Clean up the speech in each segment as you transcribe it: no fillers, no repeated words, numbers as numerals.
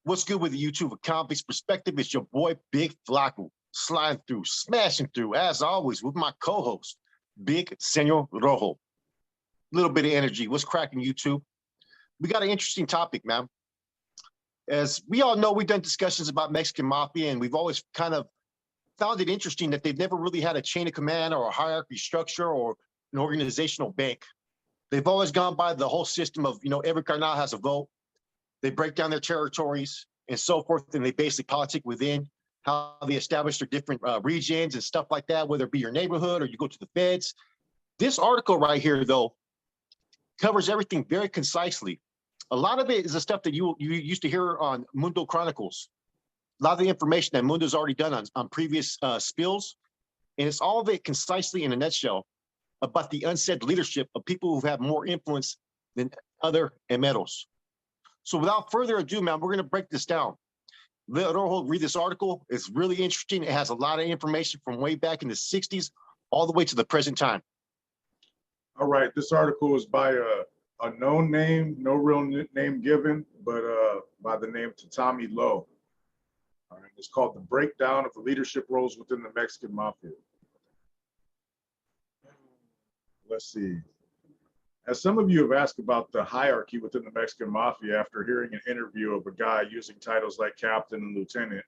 What's good with the YouTube Convicts Perspective? It's your boy, Big Flacco, sliding through, smashing through, as always, with my co-host, Big Senor Rojo. Little bit of energy. What's cracking, YouTube? We got an interesting topic, man. As we all know, we've done discussions about Mexican Mafia, and we've always kind of found it interesting that they've never really had a chain of command or a hierarchy structure or an organizational bank. They've always gone by the whole system of, every carnal has a vote. They break down their territories and so forth, and they basically politic within how they establish their different regions and stuff like that, whether it be your neighborhood or you go to the feds. This article right here, though, covers everything very concisely. A lot of it is the stuff that you used to hear on Mundo Chronicles. A lot of the information that Mundo's already done on previous spills, and it's all of it concisely in a nutshell about the unsaid leadership of people who have more influence than other emeros. So without further ado, man, we're going to break this down. Let Rojo read this article. It's really interesting. It has a lot of information from way back in the 60s all the way to the present time. All right, this article is by a known name, no real name given, but by the name Tatami Lowe. All right, it's called The Breakdown of the Leadership Roles Within the Mexican Mafia. Let's see. As some of you have asked about the hierarchy within the Mexican Mafia after hearing an interview of a guy using titles like captain and lieutenant,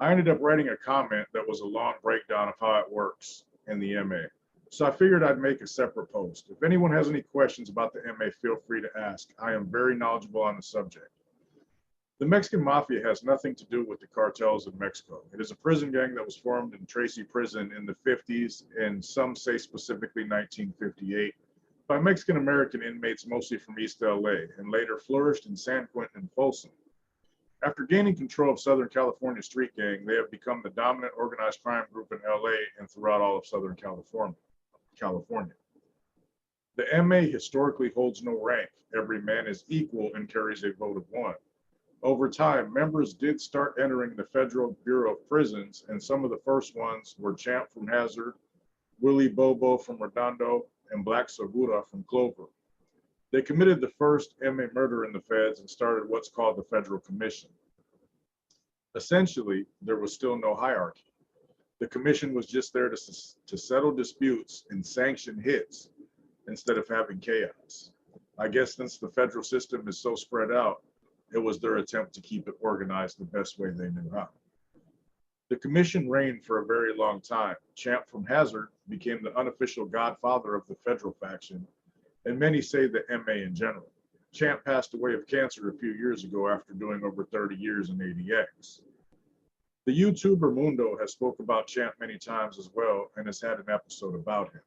I ended up writing a comment that was a long breakdown of how it works in the MA. So I figured I'd make a separate post. If anyone has any questions about the MA, feel free to ask. I am very knowledgeable on the subject. The Mexican Mafia has nothing to do with the cartels in Mexico. It is a prison gang that was formed in Tracy Prison in the 50s, and some say specifically 1958, by Mexican-American inmates mostly from East LA, and later flourished in San Quentin and Folsom. After gaining control of Southern California street gang, they have become the dominant organized crime group in LA and throughout all of Southern California. The MA historically holds no rank. Every man is equal and carries a vote of one. Over time, members did start entering the Federal Bureau of Prisons, and some of the first ones were Champ from Hazard, Willie Bobo from Redondo, and Black Segura from Clover. They committed the first MA murder in the feds and started what's called the Federal Commission. Essentially, there was still no hierarchy. The commission was just there to settle disputes and sanction hits instead of having chaos. I guess since the federal system is so spread out, it was their attempt to keep it organized the best way they knew how. The commission reigned for a very long time. Champ from Hazard became the unofficial godfather of the federal faction, and many say the MA in general. Champ passed away of cancer a few years ago after doing over 30 years in ADX. The YouTuber Mundo has spoke about Champ many times as well and has had an episode about him.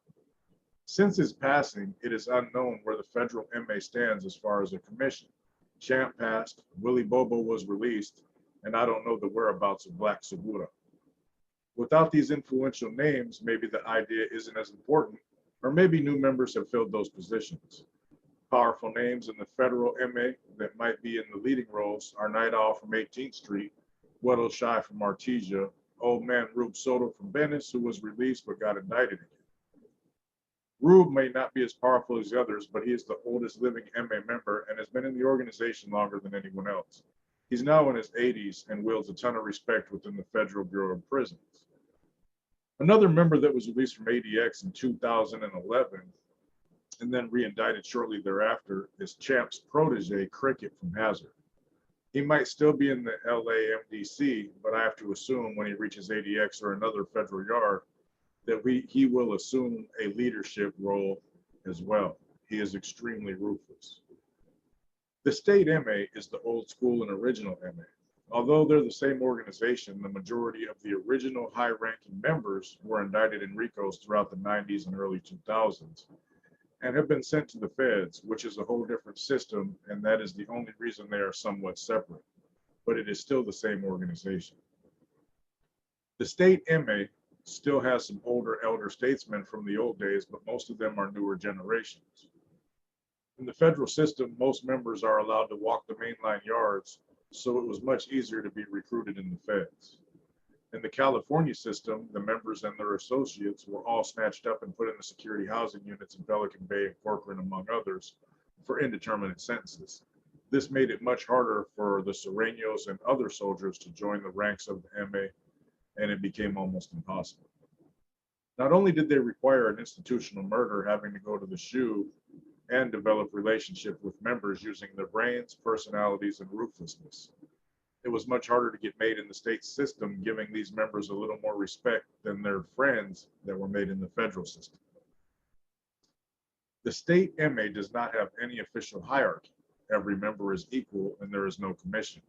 Since his passing, it is unknown where the federal MA stands as far as a commission. Champ passed, Willie Bobo was released, and I don't know the whereabouts of Black Segura. Without these influential names, maybe the idea isn't as important, or maybe new members have filled those positions. Powerful names in the federal MA that might be in the leading roles are Night Owl from 18th Street, Weddle Shy from Artesia, Old Man Rube Soto from Venice, who was released but got indicted again. Rube may not be as powerful as the others, but he is the oldest living MA member and has been in the organization longer than anyone else. He's now in his 80s and wields a ton of respect within the Federal Bureau of Prisons. Another member that was released from ADX in 2011 and then re-indicted shortly thereafter is Champ's protege, Cricket from Hazard. He might still be in the LAMDC, but I have to assume when he reaches ADX or another federal yard that he will assume a leadership role as well. He is extremely ruthless. The state MA is the old school and original MA. Although they're the same organization, the majority of the original high-ranking members were indicted in RICOs throughout the 90s and early 2000s and have been sent to the feds, which is a whole different system, and that is the only reason they are somewhat separate, but it is still the same organization. The state MA still has some older elder statesmen from the old days, but most of them are newer generations. In the federal system, most members are allowed to walk the mainline yards, so it was much easier to be recruited in the feds. In the California system, the members and their associates were all snatched up and put in the security housing units in Pelican Bay and Corcoran, among others, for indeterminate sentences. This made it much harder for the Sureños and other soldiers to join the ranks of the MA, and it became almost impossible. Not only did they require an institutional murder having to go to the SHU and develop relationship with members using their brains, personalities, and ruthlessness, it was much harder to get made in the state system, giving these members a little more respect than their friends that were made in the federal system. The state MA does not have any official hierarchy. Every member is equal and there is no commission.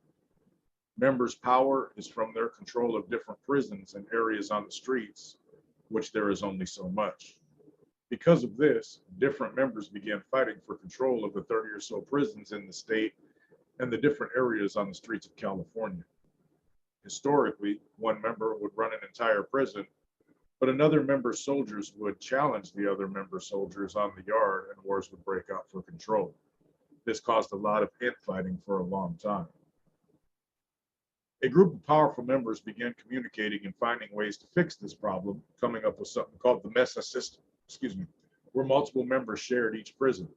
Members' power is from their control of different prisons and areas on the streets, which there is only so much. Because of this, different members began fighting for control of the 30 or so prisons in the state and the different areas on the streets of California. Historically, one member would run an entire prison, but another member's soldiers would challenge the other member's soldiers on the yard and wars would break out for control. This caused a lot of infighting for a long time. A group of powerful members began communicating and finding ways to fix this problem, coming up with something called the MAFIA system, where multiple members shared each prison.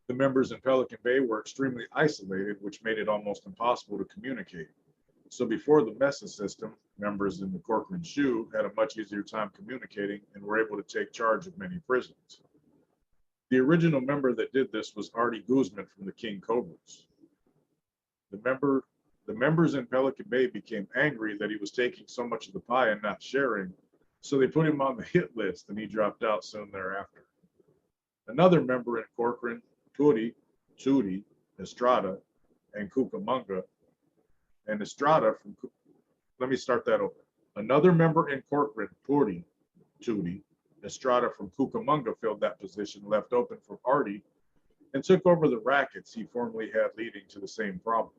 The members in Pelican Bay were extremely isolated, which made it almost impossible to communicate. So before the MAFIA system, members in the Corcoran SHU had a much easier time communicating and were able to take charge of many prisons. The original member that did this was Artie Guzman from the King Cobras. The members in Pelican Bay became angry that he was taking so much of the pie and not sharing, so they put him on the hit list and he dropped out soon thereafter. Another member in Corcoran, Turi, Estrada, and Cucamonga, and Estrada from, let me start that over. Another member in Corcoran, Turi, Estrada from Cucamonga filled that position left open from Artie and took over the rackets he formerly had leading to the same problem.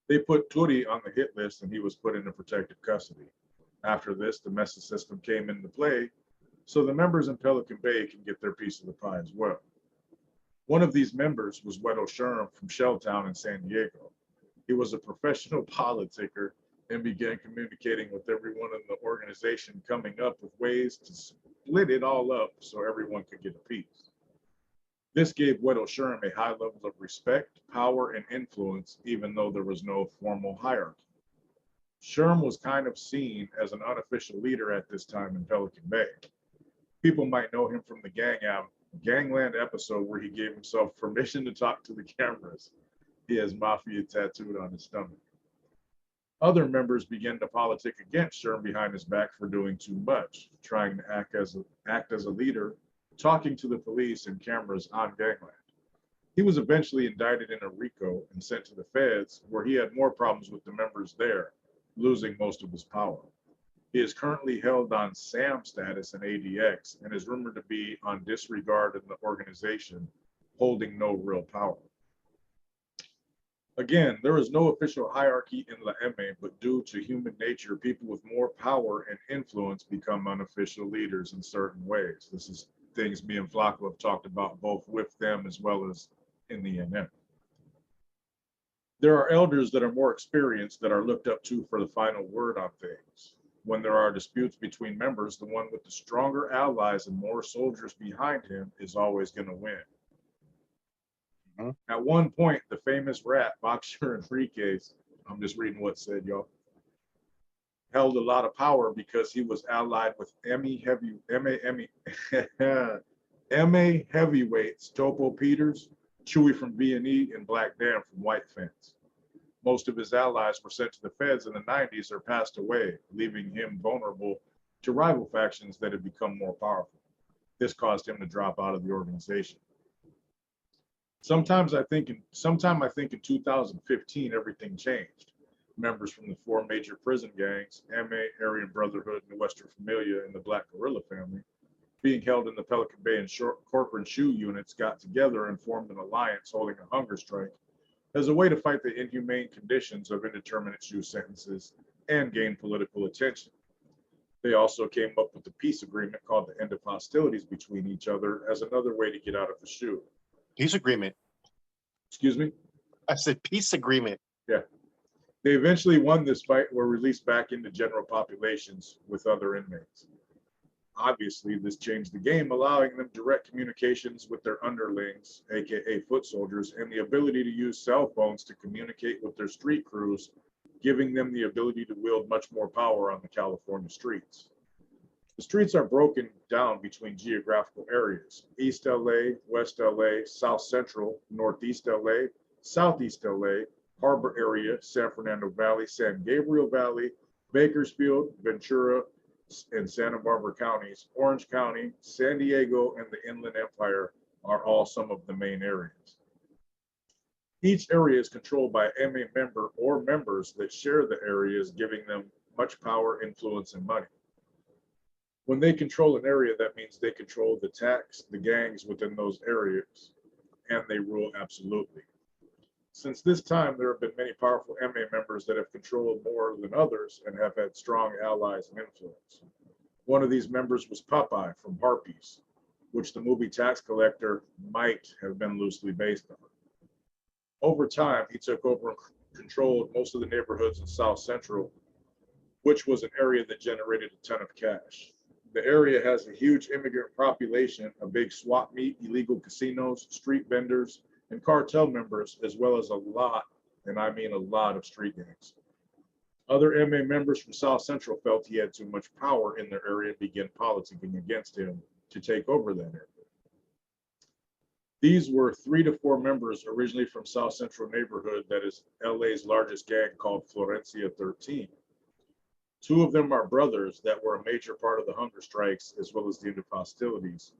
They put Turi on the hit list and he was put into protective custody. After this, the MAFIA system came into play, so the members in Pelican Bay can get their piece of the pie as well. One of these members was Weddle Sherm from Shelltown in San Diego. He was a professional politicker and began communicating with everyone in the organization, coming up with ways to split it all up so everyone could get a piece. This gave Weddle Sherm a high level of respect, power, and influence, even though there was no formal hierarchy. Sherm was kind of seen as an unofficial leader at this time in Pelican Bay. People might know him from the Gangland episode where he gave himself permission to talk to the cameras. He has Mafia tattooed on his stomach. Other members began to politic against Sherm behind his back for doing too much, trying to act as a leader, talking to the police and cameras on Gangland. He was eventually indicted in a RICO and sent to the feds, where he had more problems with the members there, losing most of his power. He is currently held on SAM status in ADX and is rumored to be on disregard in the organization, holding no real power. Again, there is no official hierarchy in La MA, but due to human nature, people with more power and influence become unofficial leaders in certain ways. This is things me and Flacco have talked about both with them as well as in the NM. There are elders that are more experienced that are looked up to for the final word on things. When there are disputes between members, the one with the stronger allies and more soldiers behind him is always going to win. At one point, the famous rat boxer Enriquez, I'm just reading what's said, y'all, held a lot of power because he was allied with MA heavyweights Topo Peters, Chewy from B&E, and Black Dan from White Fence. Most of his allies were sent to the feds in the 90s or passed away, leaving him vulnerable to rival factions that had become more powerful. This caused him to drop out of the organization. Sometime I think in 2015, everything changed. Members from the 4 major prison gangs, MA, Aryan Brotherhood, New Western Familia, and the Black Guerrilla family, being held in the Pelican Bay and Corcoran SHU units, got together and formed an alliance holding a hunger strike as a way to fight the inhumane conditions of indeterminate SHU sentences and gain political attention. They also came up with a peace agreement called the End of Hostilities between each other as another way to get out of the SHU. Peace agreement. Excuse me? I said peace agreement. Yeah. They eventually won this fight and were released back into general populations with other inmates. Obviously, this changed the game, allowing them direct communications with their underlings, aka foot soldiers, and the ability to use cell phones to communicate with their street crews, giving them the ability to wield much more power on the California streets. The streets are broken down between geographical areas: East LA, West LA, South Central, Northeast LA, Southeast LA, Harbor area, San Fernando Valley, San Gabriel Valley, Bakersfield, Ventura, and Santa Barbara counties, Orange County, San Diego, and the Inland Empire are all some of the main areas. Each area is controlled by an MA member or members that share the areas, giving them much power, influence, and money. When they control an area, that means they control the tax, the gangs within those areas, and they rule absolutely. Since this time, there have been many powerful MA members that have controlled more than others and have had strong allies and influence. One of these members was Popeye from Harpies, which the movie Tax Collector might have been loosely based on. Over time, he took over and controlled most of the neighborhoods in South Central, which was an area that generated a ton of cash. The area has a huge immigrant population, a big swap meet, illegal casinos, street vendors, and cartel members, as well as a lot, and I mean a lot, of street gangs. Other MA members from South Central felt he had too much power in their area and began politicking against him to take over that area. These were 3 to 4 members originally from South Central neighborhood that is LA's largest gang, called Florencia 13. 2 of them are brothers that were a major part of the hunger strikes, as well as the end of hostilities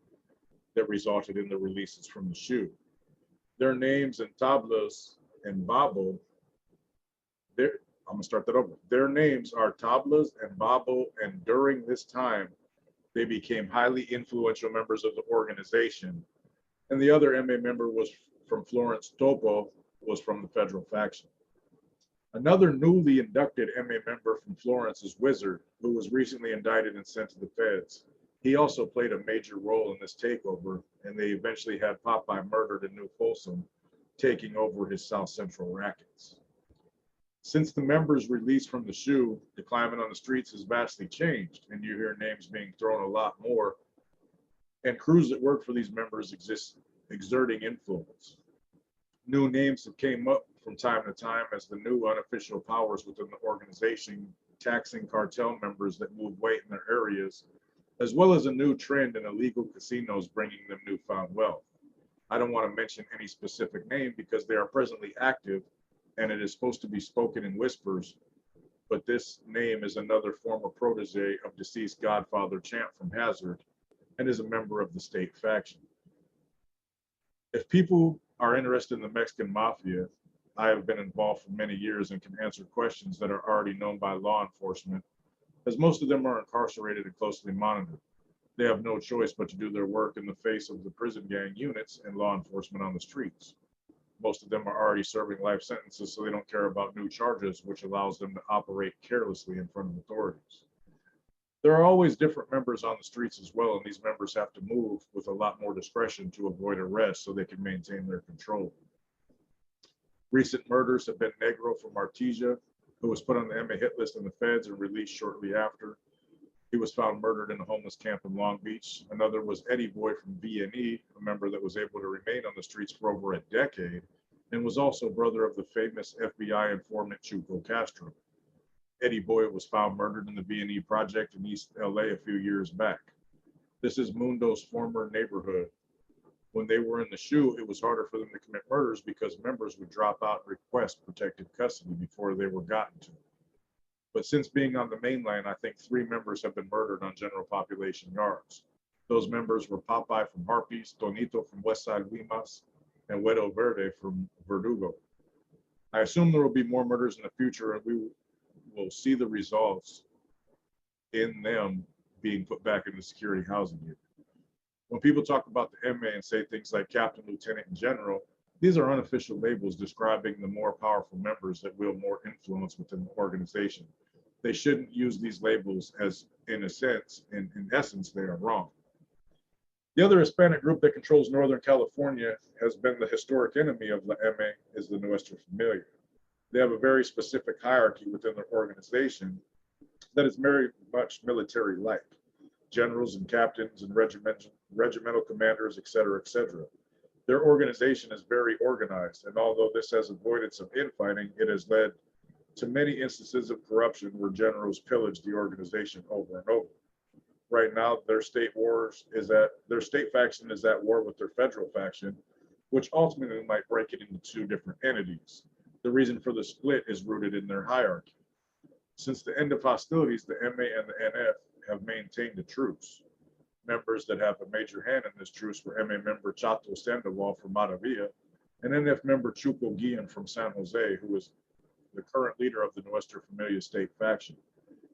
that resulted in the releases from the SHU. Their names and Tablas and Babo, I'm gonna start that over. Their names are Tablas and Babo, and during this time, they became highly influential members of the organization. And the other MA member was from Florence, Topo, was from the federal faction. Another newly inducted MA member from Florence is Wizard, who was recently indicted and sent to the feds. He also played a major role in this takeover, and they eventually had Popeye murdered in New Folsom, taking over his South Central rackets. Since the members released from the SHU, the climate on the streets has vastly changed, and you hear names being thrown a lot more, and crews that work for these members exerting influence. New names have came up from time to time as the new unofficial powers within the organization, taxing cartel members that move weight in their areas, as well as a new trend in illegal casinos bringing them newfound wealth. I don't want to mention any specific name because they are presently active and it is supposed to be spoken in whispers, but this name is another former protege of deceased Godfather Champ from Hazard and is a member of the state faction. If people are interested in the Mexican Mafia, I have been involved for many years and can answer questions that are already known by law enforcement, as most of them are incarcerated and closely monitored. They have no choice but to do their work in the face of the prison gang units and law enforcement on the streets. Most of them are already serving life sentences, so they don't care about new charges, which allows them to operate carelessly in front of authorities. There are always different members on the streets as well, and these members have to move with a lot more discretion to avoid arrest so they can maintain their control. Recent murders have been Negro from Artesia, who was put on the MA hit list in the feds and released shortly after. He was found murdered in a homeless camp in Long Beach. Another was Eddie Boy from B&E, a member that was able to remain on the streets for over a decade, and was also brother of the famous FBI informant Chuco Castro. Eddie Boy was found murdered in the B&E project in East LA a few years back. This is Mundo's former neighborhood. When they were in the SHU, it was harder for them to commit murders because members would drop out and request protective custody before they were gotten to. But since being on the mainland, I think 3 members have been murdered on general population yards. Those members were Popeye from Harpies, Tonito from Westside Limas, and Huedo Verde from Verdugo. I assume there will be more murders in the future, and we will see the results in them being put back into security housing unit. When people talk about the MA and say things like Captain, Lieutenant, and General, these are unofficial labels describing the more powerful members that wield more influence within the organization. They shouldn't use these labels as, in a sense, in essence, they are wrong. The other Hispanic group that controls Northern California has been the historic enemy of the MA, is the Nuestra Familia. They have a very specific hierarchy within their organization that is very much military-like. generals and captains and regimental commanders, et cetera, et cetera. Their organization is very organized, and although this has avoided some infighting, it has led to many instances of corruption where generals pillage the organization over and over. Right now, their state faction is at war with their federal faction, which ultimately might break it into two different entities. The reason for the split is rooted in their hierarchy. Since the end of hostilities, the MA and the NF have maintained a truce. Members that have a major hand in this truce were MA member Chato Sandoval from Maravilla and NF member Chuco Guillen from San Jose, who is the current leader of the Nuestra Familia state faction.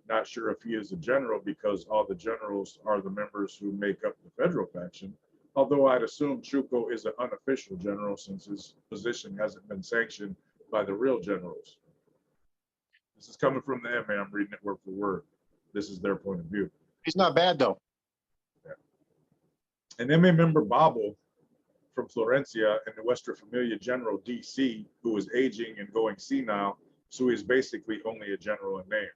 Not sure if he is a general because all the generals are the members who make up the federal faction, although I'd assume Chuco is an unofficial general since his position hasn't been sanctioned by the real generals. This is coming from the MA. I'm reading it word for word. This is their point of view. He's not bad though. Yeah. An MA member Babel from Florencia and the Nuestra Familia General DC, who is aging and going senile, so he is basically only a general in name.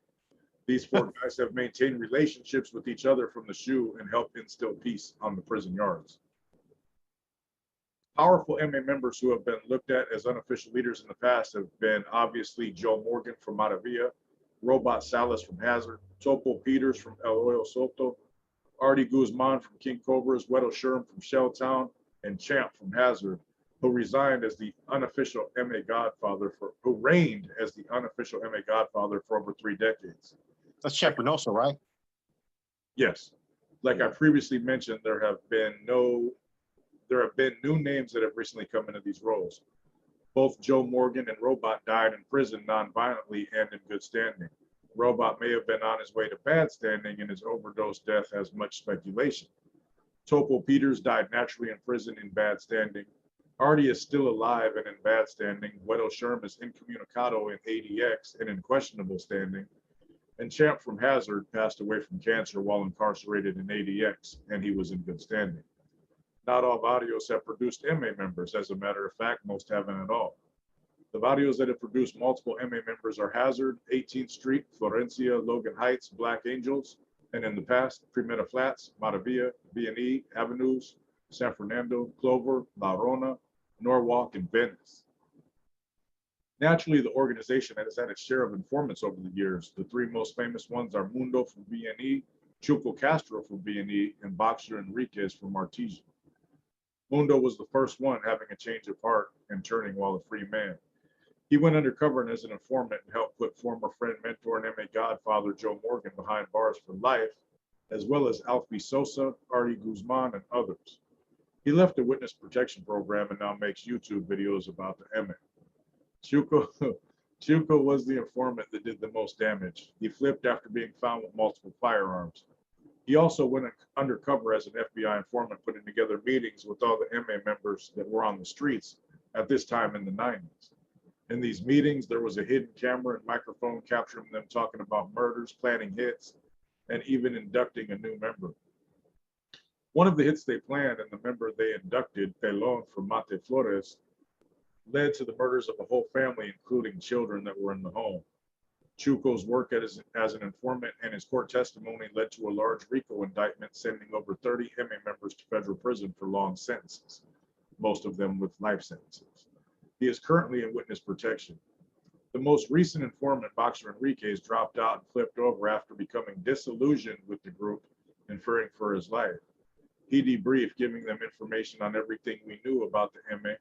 These four guys have maintained relationships with each other from the SHU and helped instill peace on the prison yards. Powerful MA members who have been looked at as unofficial leaders in the past have been obviously Joe Morgan from Maravilla, Robot Salas from Hazard, Topo Peters from El Oyo Soto, Artie Guzman from King Cobras, Weddle Sherm from Shelltown, and Champ from Hazard, who reigned as the unofficial MA Godfather for over 3 decades. That's Champanoso, right? Yes. Like I previously mentioned, there have been new names that have recently come into these roles. Both Joe Morgan and Robot died in prison non-violently and in good standing. Robot may have been on his way to bad standing, and his overdose death has much speculation. Topo Peters died naturally in prison in bad standing. Artie is still alive and in bad standing. Weddle Sherm is incommunicado in ADX and in questionable standing. And Champ from Hazard passed away from cancer while incarcerated in ADX, and he was in good standing. Not all barrios have produced MA members. As a matter of fact, most haven't at all. The barrios that have produced multiple MA members are Hazard, 18th Street, Florencia, Logan Heights, Black Angels, and in the past, Primera Flats, Maravilla, B&E, Avenues, San Fernando, Clover, La Rona, Norwalk, and Venice. Naturally, the organization has had its share of informants over the years. The 3 most famous ones are Mundo from B&E, Chuco Castro from B&E, and Boxer Enriquez from Artesia. Mundo was the first one having a change of heart and turning while a free man. He went undercover as an informant and helped put former friend, mentor, and MA Godfather Joe Morgan behind bars for life, as well as Alfie Sosa, Artie Guzman, and others. He left the witness protection program and now makes YouTube videos about the MA. Chuco was the informant that did the most damage. He flipped after being found with multiple firearms. He also went undercover as an FBI informant, putting together meetings with all the MA members that were on the streets at this time in the 90s. In these meetings, there was a hidden camera and microphone capturing them talking about murders, planning hits, and even inducting a new member. One of the hits they planned and the member they inducted, Pelon from Mate Flores, led to the murders of a whole family, including children that were in the home. Chuco's work as an informant and his court testimony led to a large RICO indictment, sending over 30 MA members to federal prison for long sentences, most of them with life sentences. He is currently in witness protection. The most recent informant, Boxer Enriquez, dropped out and flipped over after becoming disillusioned with the group and fearing for his life. He debriefed, giving them information on everything we knew about the MA,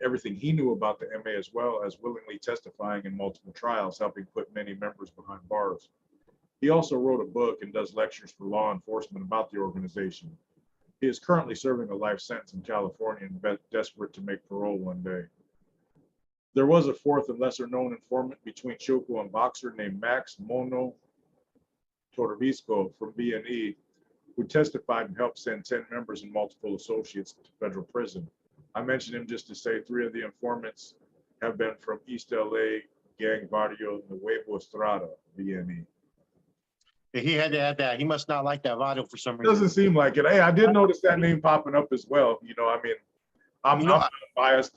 everything he knew about the MA, as well as willingly testifying in multiple trials, helping put many members behind bars. He also wrote a book and does lectures for law enforcement about the organization. He is currently serving a life sentence in California and desperate to make parole one day. There was a fourth and lesser known informant between Chuco and Boxer named Max Mono Torvisco from B&E, who testified and helped send 10 members and multiple associates to federal prison. I mentioned him just to say 3 of the informants have been from East LA, Gang Barrio, Nuevo Estrada, B&E. He had to add that. He must not like that Vado for some reason. Doesn't seem like it. Hey, I did notice that name popping up as well. You know, I mean, I'm not biased.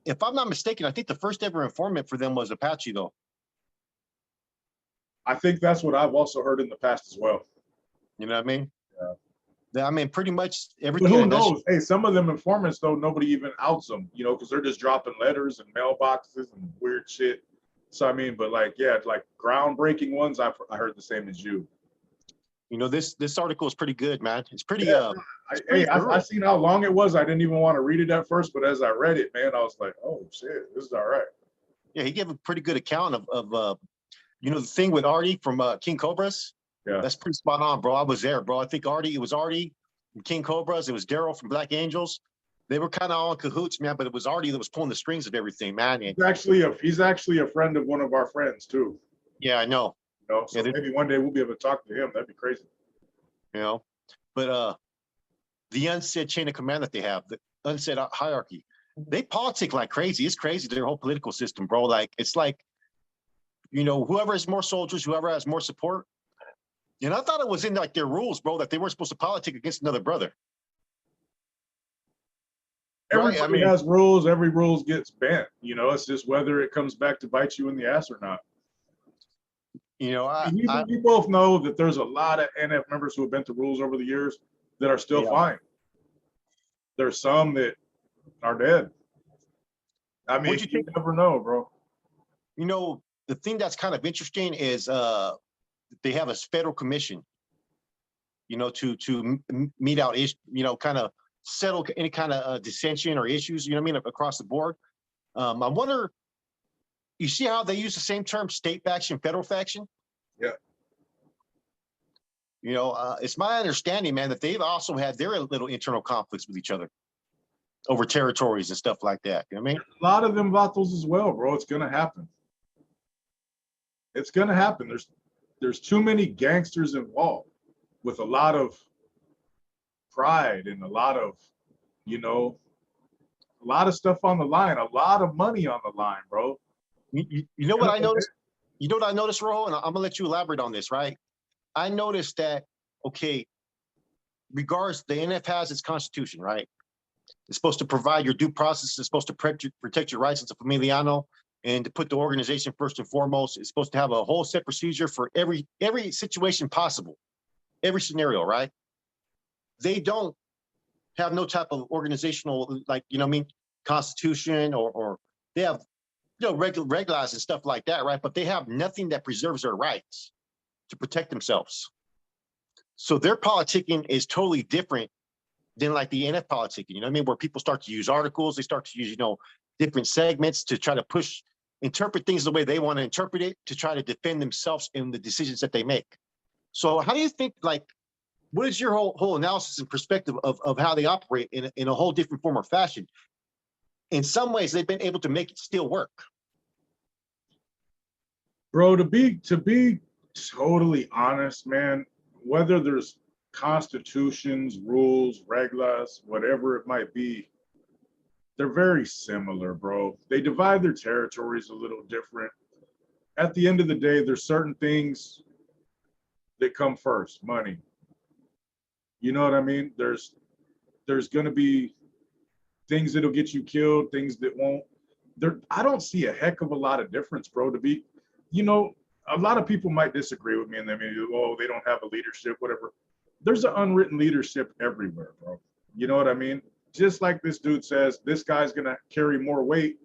If I'm not mistaken, I think the first ever informant for them was Apache, though. I think that's what I've also heard in the past as well. You know what I mean? Yeah. I mean, pretty much But everything. who knows? Hey, some of them informants though, nobody even outs them, you know, because they're just dropping letters and mailboxes and weird shit. So I mean, but like, yeah, like groundbreaking ones, I heard the same as you. You know, this article is pretty good, man. It's pretty Yeah, it's pretty thorough. I seen how long it was. I didn't even want to read it at first, but as I read it, man, I was like, oh shit, this is all right. Yeah, he gave a pretty good account of you know, the thing with Artie from King Cobras. Yeah, That's pretty spot on, bro. I was there, bro. I think it was Artie from King Cobras. It was Daryl from Black Angels. They were kind of all in cahoots, man, but it was Artie that was pulling the strings of everything, man. And he's actually a friend of one of our friends too. yeah, I know. You know, so Yeah, maybe one day we'll be able to talk to him. That'd be crazy. you know, but the unsaid chain of command that they have, the unsaid hierarchy, they politic like crazy. It's crazy, their whole political system, bro. Like, it's like, you know, whoever has more soldiers, whoever has more support. And I thought it was in like their rules, bro, that they weren't supposed to politic against another brother. Everybody Right? I mean, has rules. Every rules gets bent. You know, it's just whether it comes back to bite you in the ass or not. you know, We both know that there's a lot of NF members who have bent the rules over the years that are still yeah. fine. There's some that are dead. I mean, you never know, bro. You know, the thing that's kind of interesting is they have a federal commission, you know, to meet out, you know, kind of settle any kind of dissension or issues, you know what I mean, across the board. I wonder, you see how they use the same term, state faction, federal faction? Yeah. You know, it's my understanding, man, that they've also had their little internal conflicts with each other over territories and stuff like that. You know what I mean? A lot of them vatos as well, bro. It's gonna happen. It's gonna happen. There's too many gangsters involved with a lot of pride and a lot of, you know, a lot of stuff on the line, a lot of money on the line, bro. You know what I noticed? You know what I noticed, Rojo? And I'm gonna let you elaborate on this, right? I noticed that, okay, regards the NF has its constitution, right? It's supposed to provide your due process. It's supposed to protect your rights as a familiano and to put the organization first and foremost. It's supposed to have a whole set procedure for every situation possible, every scenario, right? They don't have no type of organizational, like, you know what I mean, constitution or they have, you know, regulars and stuff like that, right? But they have nothing that preserves their rights to protect themselves. So their politicking is totally different than like the NF politicking, you know what I mean? Where people start to use articles, they start to use, you know, different segments to try to interpret things the way they want to interpret it to try to defend themselves in the decisions that they make. So how do you think, like, what is your whole analysis and perspective of how they operate in a whole different form or fashion? In some ways, they've been able to make it still work. Bro, to be totally honest, man, whether there's constitutions, rules, reglas, whatever it might be, they're very similar, bro. They divide their territories a little different. At the end of the day, there's certain things that come first, money. You know what I mean? There's going to be things that'll get you killed, things that won't. I don't see a heck of a lot of difference, bro, to be, you know, a lot of people might disagree with me and they may, oh, they don't have a leadership, whatever. There's an unwritten leadership everywhere, bro. You know what I mean? Just like this dude says, this guy's going to carry more weight.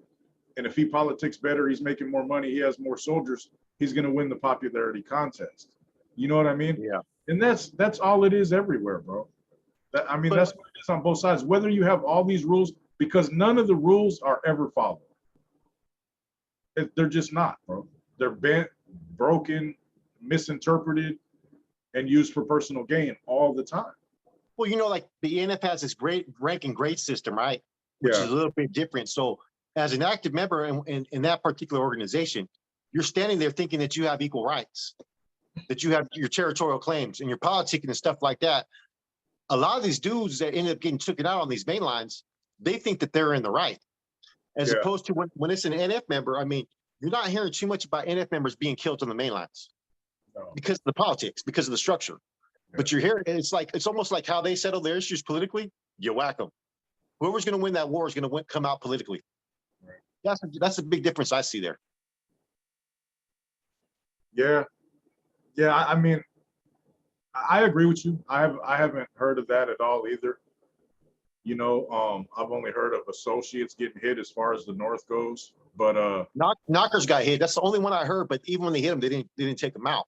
And if he politics better, he's making more money, he has more soldiers, he's going to win the popularity contest. You know what I mean? Yeah. And that's all it is everywhere, bro. I mean, that's what it is on both sides. Whether you have all these rules, because none of the rules are ever followed. They're just not, bro. They're bent, broken, misinterpreted, and used for personal gain all the time. Well, you know, like the NF has this great rank and grade system, right? Which is a little bit different. So as an active member in that particular organization, you're standing there thinking that you have equal rights, that you have your territorial claims and your politicking and stuff like that. A lot of these dudes that end up getting taken out on these main lines, they think that they're in the right. As opposed to when it's an NF member, I mean, you're not hearing too much about NF members being killed on the main lines because of the politics, because of the structure. But you're hearing, it's almost like how they settle their issues politically, you whack them. Whoever's going to win that war is going to come out politically. Right. That's a big difference I see there. Yeah. Yeah, I mean, I agree with you. I haven't heard of that at all either. You know, I've only heard of associates getting hit as far as the North goes, but Knockers got hit. That's the only one I heard. But even when they hit him, they didn't take him out.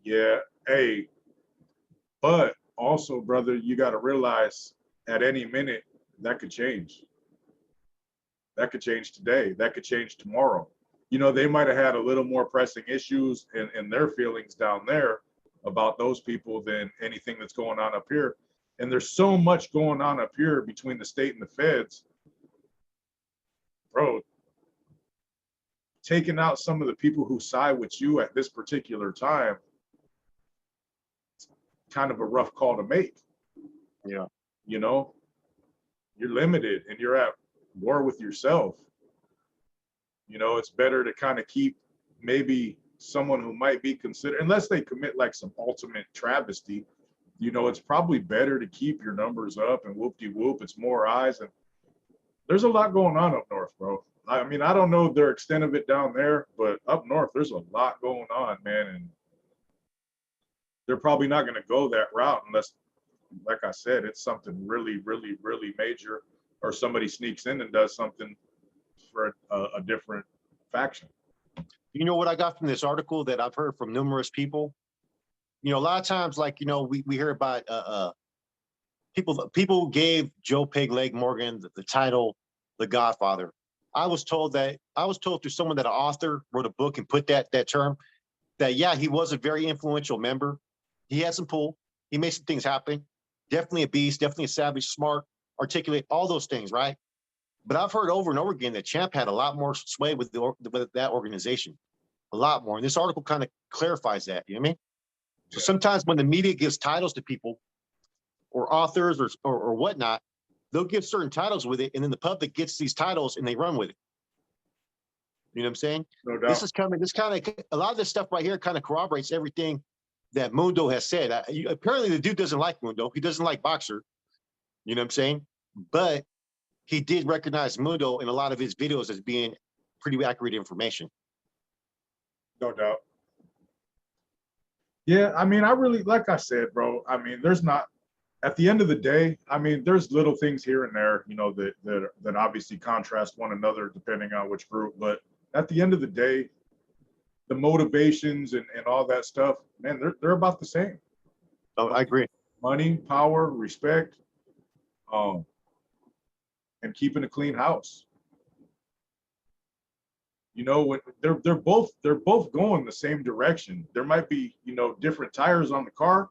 yeah, hey, but also, brother, you got to realize at any minute that could change. That could change today. That could change tomorrow. You know, they might have had a little more pressing issues in their feelings down there about those people than anything that's going on up here. And there's so much going on up here between the state and the feds, bro. Taking out some of the people who side with you at this particular time, kind of a rough call to make. Yeah. You know, you're limited and you're at war with yourself. You know, it's better to kind of keep maybe someone who might be considered, unless they commit like some ultimate travesty, you know, it's probably better to keep your numbers up and whoop-de-whoop. It's more eyes. And there's a lot going on up north, bro. I mean, I don't know their extent of it down there, but up north, there's a lot going on, man. And they're probably not going to go that route unless, like I said, it's something really, really, really major, or somebody sneaks in and does something for a different faction. You know what I got from this article that I've heard from numerous people? You know, a lot of times, like, you know, we hear about people gave Joe Pig Leg Morgan the title The Godfather. I was told through someone that an author wrote a book and put that term, that yeah, he was a very influential member. He had some pull. He made some things happen. Definitely a beast, definitely a savage, smart, articulate, all those things, right? But I've heard over and over again that Champ had a lot more sway with that organization, a lot more. And this article kind of clarifies that. You know what I mean? So sometimes when the media gives titles to people or authors or whatnot, they'll give certain titles with it, and then the public gets these titles and they run with it. You know what I'm saying? No doubt. This kind of, a lot of this stuff right here kind of corroborates everything that Mundo has said. Apparently the dude doesn't like Mundo. He doesn't like Boxer. You know what I'm saying? But he did recognize Mundo in a lot of his videos as being pretty accurate information. No doubt. Yeah, I mean, I really, like I said, bro, I mean, there's not, at the end of the day, I mean, there's little things here and there, you know, that obviously contrast one another depending on which group. But at the end of the day, the motivations and all that stuff, man, they're about the same. Oh, I agree. Money, power, respect, and keeping a clean house. You know, when they're both going the same direction. There might be, you know, different tires on the car,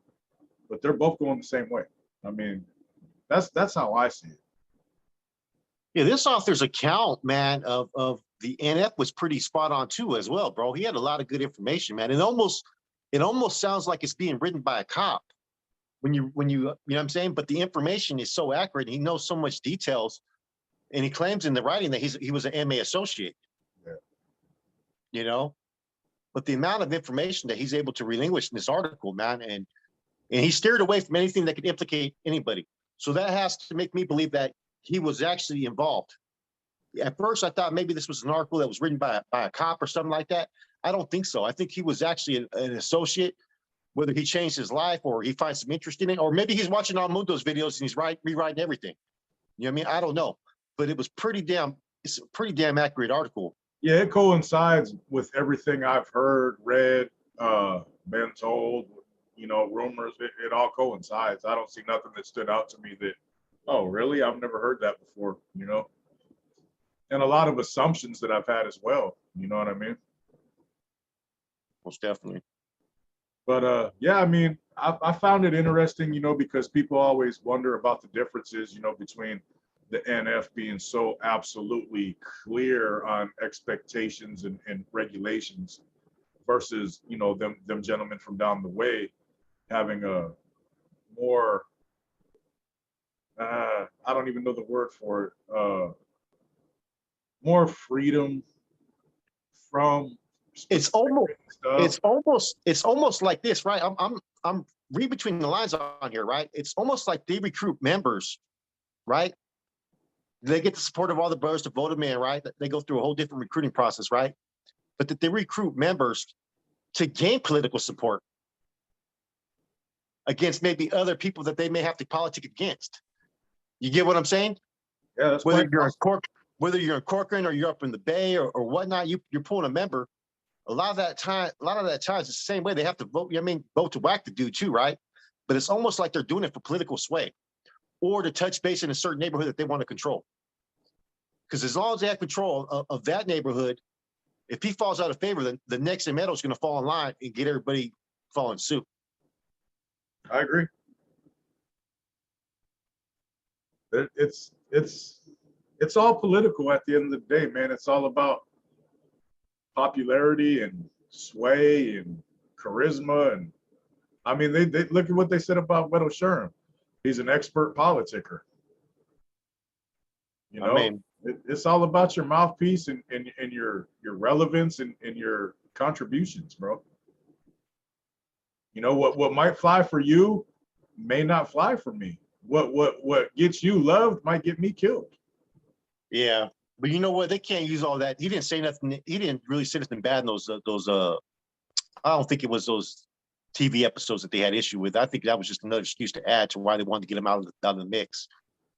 but they're both going the same way. I mean, that's how I see it. Yeah, this author's account, man, of the NF was pretty spot on too, as well, bro. He had a lot of good information, man. It almost sounds like it's being written by a cop when you know what I'm saying. But the information is so accurate. He knows so much details, and he claims in the writing that he was an MA associate. Yeah. You know, but the amount of information that he's able to relinquish in this article, man, and he steered away from anything that could implicate anybody. So that has to make me believe that he was actually involved. At first, I thought maybe this was an article that was written by a cop or something like that. I don't think so. I think he was actually an associate, whether he changed his life or he finds some interest in it, or maybe he's watching all Mundo's videos and he's rewriting everything. You know what I mean? I don't know. But it's a pretty damn accurate article. Yeah, it coincides with everything I've heard, read, been told, you know, rumors. It all coincides. I don't see nothing that stood out to me that, oh, really? I've never heard that before, you know? And a lot of assumptions that I've had as well. You know what I mean? Most definitely. But yeah, I mean, I found it interesting, you know, because people always wonder about the differences, you know, between the NF being so absolutely clear on expectations and regulations versus, you know, them gentlemen from down the way having a more, I don't even know the word for it, more freedom from It's almost like this, right? I'm read between the lines on here, right? It's almost like they recruit members, right? They get the support of all the brothers to vote them in, right? They go through a whole different recruiting process, right? But that they recruit members to gain political support. against maybe other people that they may have to politic against. You get what I'm saying? Yeah, that's Whether quite you're in possible. whether you're in Corcoran or you're up in the Bay or whatnot, you're pulling a member. A lot of that time it's the same way. They have to vote. I mean, vote to whack the dude too, right? But it's almost like they're doing it for political sway or to touch base in a certain neighborhood that they want to control. Because as long as they have control of that neighborhood, if he falls out of favor, then the next Meadow is going to fall in line and get everybody following suit. I agree. It's all political at the end of the day, man. It's all about popularity and sway and charisma. And I mean, they look at what they said about Weddle Sherm. He's an expert politicker. You know, I mean, it's all about your mouthpiece and your relevance and your contributions, bro. You know, what might fly for you may not fly for me. What gets you loved might get me killed. yeah. But you know what? They can't use all that. He didn't say nothing. He didn't really say anything bad in those I don't think it was those TV episodes that they had issue with. I think that was just another excuse to add to why they wanted to get him out of the mix.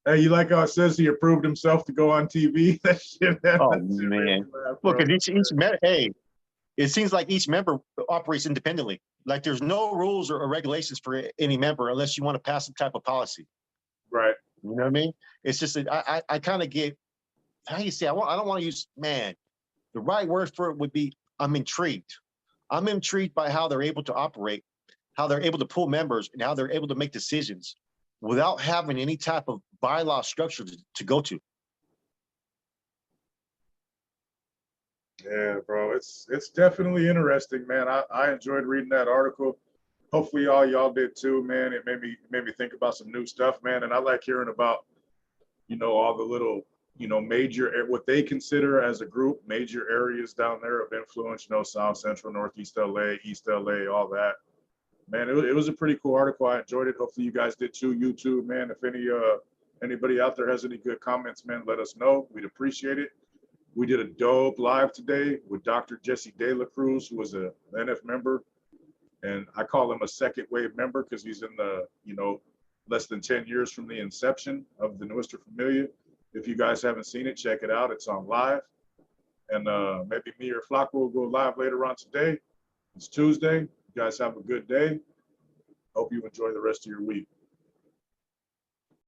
Hey, you like how it says he approved himself to go on TV? That shit. Oh That shit made me man. laugh, Look bro. at each member. Hey, it seems like each member operates independently. Like there's no rules or regulations for any member unless you want to pass some type of policy. Right. You know what I mean? It's just that I kind of get how you say I don't want to use man. The right word for it would be I'm intrigued. I'm intrigued by how they're able to operate, how they're able to pull members, and how they're able to make decisions without having any type of bylaw structure to go to. Yeah, bro. It's definitely interesting, man. I enjoyed reading that article. Hopefully all y'all did too, man. It made me think about some new stuff, man. And I like hearing about, you know, all the little, you know, major what they consider as a group, major areas down there of influence, you know, South Central, Northeast LA, East LA, all that. Man, it was a pretty cool article. I enjoyed it. Hopefully you guys did too. YouTube, man. If anybody out there has any good comments, man, let us know. We'd appreciate it. We did a dope live today with Dr. Jesse De La Cruz, who was a NF member. And I call him a second wave member because he's in the, you know, less than 10 years from the inception of the Nuestra Familia. If you guys haven't seen it, check it out. It's on live. And maybe me or Flacco will go live later on today. It's Tuesday. You guys have a good day. Hope you enjoy the rest of your week.